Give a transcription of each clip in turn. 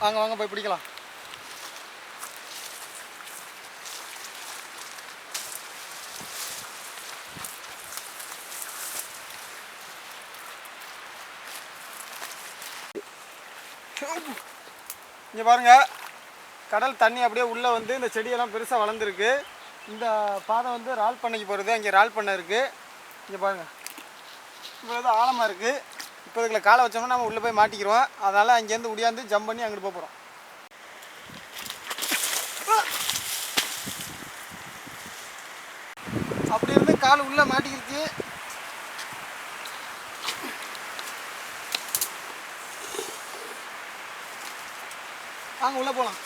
வாங்க வாங்க போய் பிடிக்கலாம். இங்கே பாருங்கள், கடல் தண்ணி அப்படியே உள்ளே வந்து இந்த செடியெல்லாம் பெருசாக வளர்ந்துருக்கு. இந்த பாதை வந்து இறால் பண்ணைக்கு போகிறது. அங்கே இறால் பண்ணை இருக்குது. இங்கே பாருங்கள், இப்போ வந்து ஆழமாக இருக்குது. இப்போ இதுக்குள்ள காலை வச்சோம்னா நம்ம உள்ளே போய் மாட்டிக்கிறோம். அதனால் அங்கேருந்து உடையாந்து ஜம்ப் பண்ணி அங்கிட்டு போகிறோம். அப்படி இருந்து கால் உள்ளே மாட்டிக்கிருச்சு. வாங்க உள்ளே போகலாம்.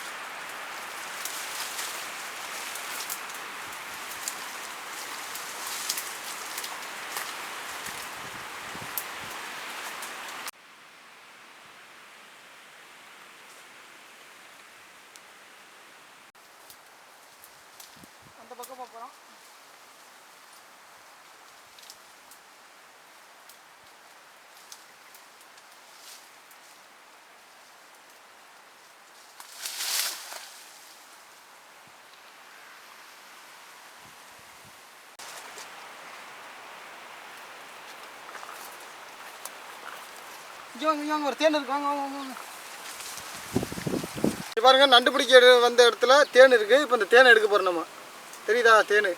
அந்த பக்கம் போகிறோம். இங்கே வாங்க, இங்கே வாங்க, ஒரு தேன் இருக்கு. வாங்க வாங்க வாங்க. இப்போ பாருங்கள், நண்டு பிடிக்க வந்த இடத்துல தேன் இருக்குது. இப்போ இந்த தேனை எடுக்க போகிறோம் நம்ம. தெரியுதா தேன்?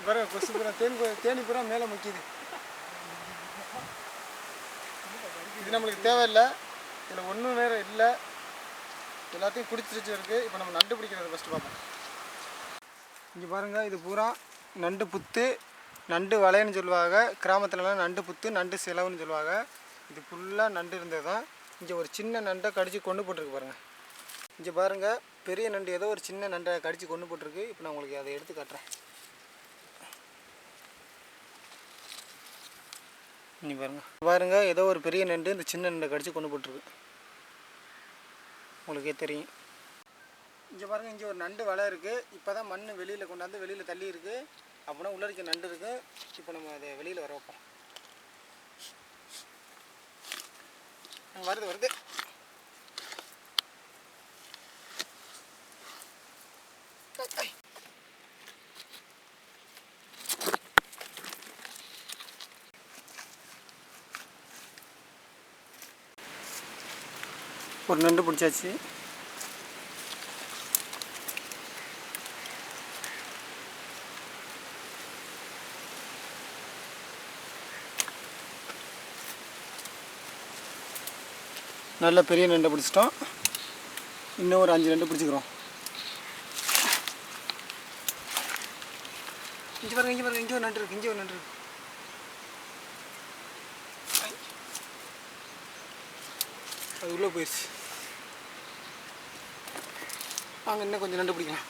பாருங்க, கொசு பூரா தேனி பூரா மேலே முக்கியது. இது நம்மளுக்கு தேவையில்லை. இதில் ஒன்றும் நேரம் இல்லை, எல்லாத்தையும் குடிச்சிருச்சு இருக்குது. இப்போ நம்ம நண்டு பிடிக்கிறத ஃபஸ்ட்டு பார்ப்போம். இங்கே பாருங்கள், இது பூரா நண்டு புத்து, நண்டு வலைன்னு சொல்லுவாங்க. கிராமத்துலலாம் நண்டு புத்து, நண்டு சிலவுன்னு சொல்லுவாங்க. இது ஃபுல்லாக நண்டு இருந்தது தான். இங்கே ஒரு சின்ன நண்டை கடித்து கொண்டு போட்டிருக்கு பாருங்கள். இங்கே பாருங்கள், பெரிய நண்டு ஏதோ ஒரு சின்ன நண்டை கடித்து கொண்டு போட்டிருக்கு. இப்போ நான் உங்களுக்கு அதை எடுத்து காட்டுறேன். இங்கே பாருங்கள், ஏதோ ஒரு பெரிய நண்டு இந்த சின்ன நண்டை கடித்து கொண்டு போட்டிருக்கு. உங்களுக்கே தெரியும். இங்கே பாருங்கள், இங்கே ஒரு நண்டு வலை இருக்குது. இப்போ தான் மண் வெளியில் கொண்டாந்து வெளியில் தள்ளி இருக்குது. அப்படின்னா உள்ள இருக்க நண்டு இருக்குது. இப்போ நம்ம அதை வெளியில் வர வைப்போம். வருது வருது. ஒரு நண்டு பிடிச்சாச்சு. நல்ல பெரிய நண்டை பிடிச்சிட்டோம். இன்னும் ஒரு 5 நண்டு பிடிச்சிக்கிறோம். இங்கே பாருங்க, இங்கே பாருங்க, இங்கே ஒரு நண்டு இருக்குது. இங்கே ஒரு நண்டு இருக்குது. அது உள்ளே போயிடுச்சு. வாங்க, இன்னும் கொஞ்சம் நண்டு பிடிக்கலாம்.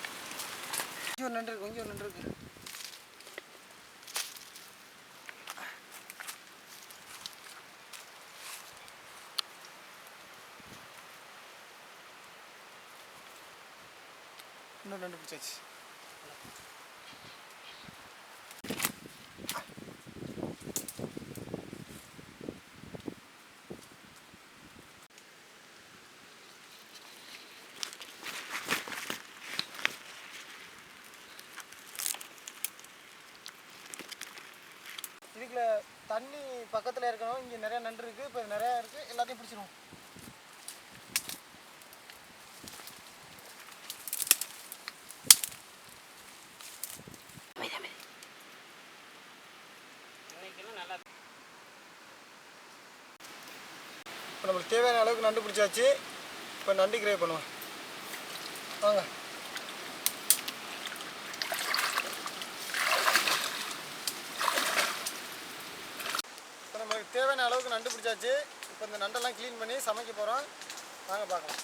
இங்கே ஒரு நண்டு இருக்குது, இங்கே ஒரு நண்டு இருக்குது. இன்னும் நண்டு பிடிச்சாச்சு. இதுக்குள்ள தண்ணி பக்கத்தில் இருக்கணும். இங்கே நிறையா நண்டு இருக்குது. இப்போ நிறையா இருக்குது. எல்லாத்தையும் பிடிச்சிருவோம். இப்போ நம்மளுக்கு தேவையான அளவுக்கு நண்டு பிடிச்சாச்சு. இப்போ நண்டு கிரேவி பண்ணுவோம். வாங்க. இப்போ நம்மளுக்கு தேவையான அளவுக்கு நண்டு பிடிச்சாச்சு. இப்போ இந்த நண்டெல்லாம் க்ளீன் பண்ணி சமைக்க போகிறோம். வாங்க பார்க்கலாம்.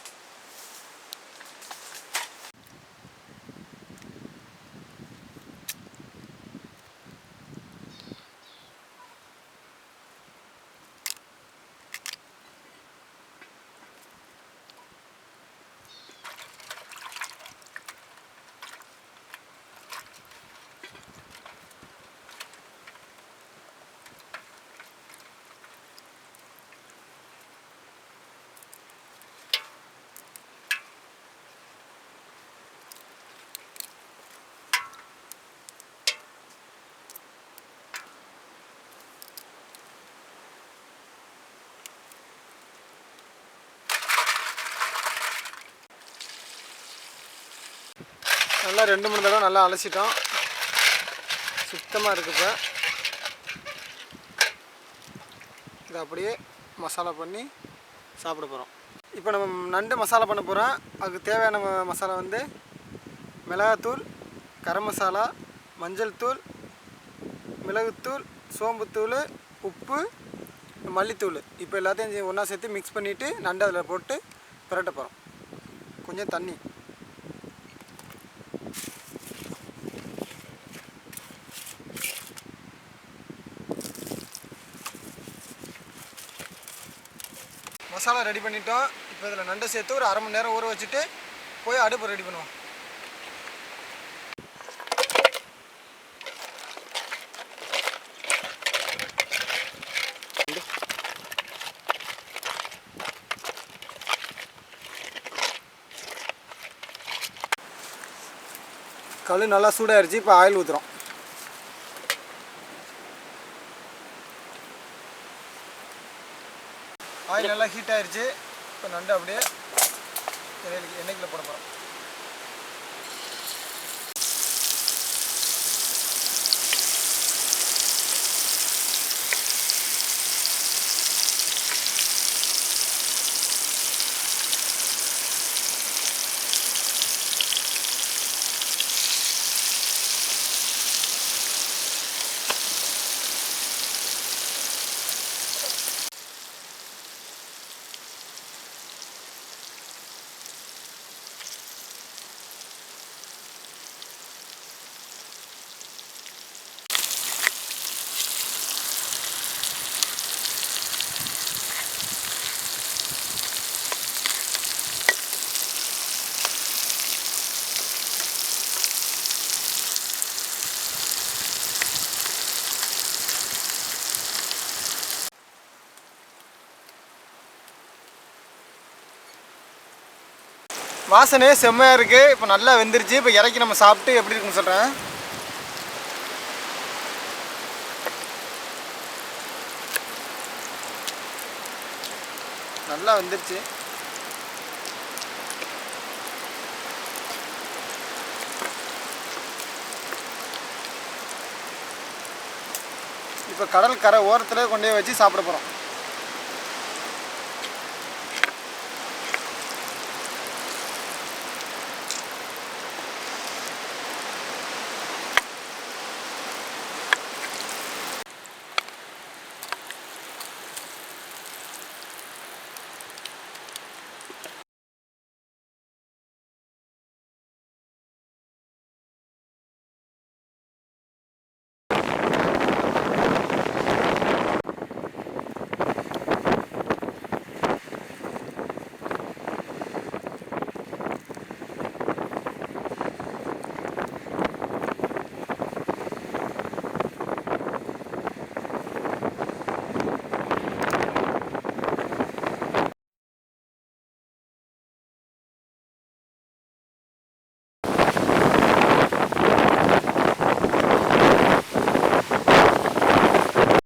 நல்லா 2-3 தடவை நல்லா அலசிட்டோம். சுத்தமாக இருக்குது. இப்போ இதை அப்படியே மசாலா பண்ணி சாப்பிட போகிறோம். இப்போ நம்ம நண்டு மசாலா பண்ண போகிறோம். அதுக்கு தேவையான மசாலா வந்து மிளகாத்தூள், கரம் மசாலா, மஞ்சள் தூள், மிளகுத்தூள், சோம்புத்தூள், உப்பு, மல்லித்தூள். இப்போ எல்லாத்தையும் ஒன்றா சேர்த்து மிக்ஸ் பண்ணிவிட்டு நண்டு அதில் போட்டு பிரட்ட போகிறோம். கொஞ்சம் தண்ணி. மசாலா ரெடி பண்ணிட்டோம். இப்போ இதில் நண்டை சேர்த்து ஒரு 1/2 மணி நேரம் ஊற வச்சுட்டு போய் அடுப்பு ரெடி பண்ணுவோம். கல் நல்லா சூடாகிடுச்சு. இப்போ ஆயில் ஊற்றுறோம். ஆயில் நல்லா ஹீட் ஆகிடுச்சு. இப்போ நண்டு அப்படியே எண்ணெய்க்குள்ள போட போகிறோம். வாசனையே செம்மையாக இருக்குது. இப்போ நல்லா வெந்துருச்சு. இப்போ இறக்கி நம்ம சாப்பிட்டு எப்படி இருக்குன்னு சொல்கிறேன். நல்லா வெந்துருச்சு. இப்போ கடல் கரை ஓரத்தில் கொண்டு போய் வச்சு சாப்பிட போகிறோம்.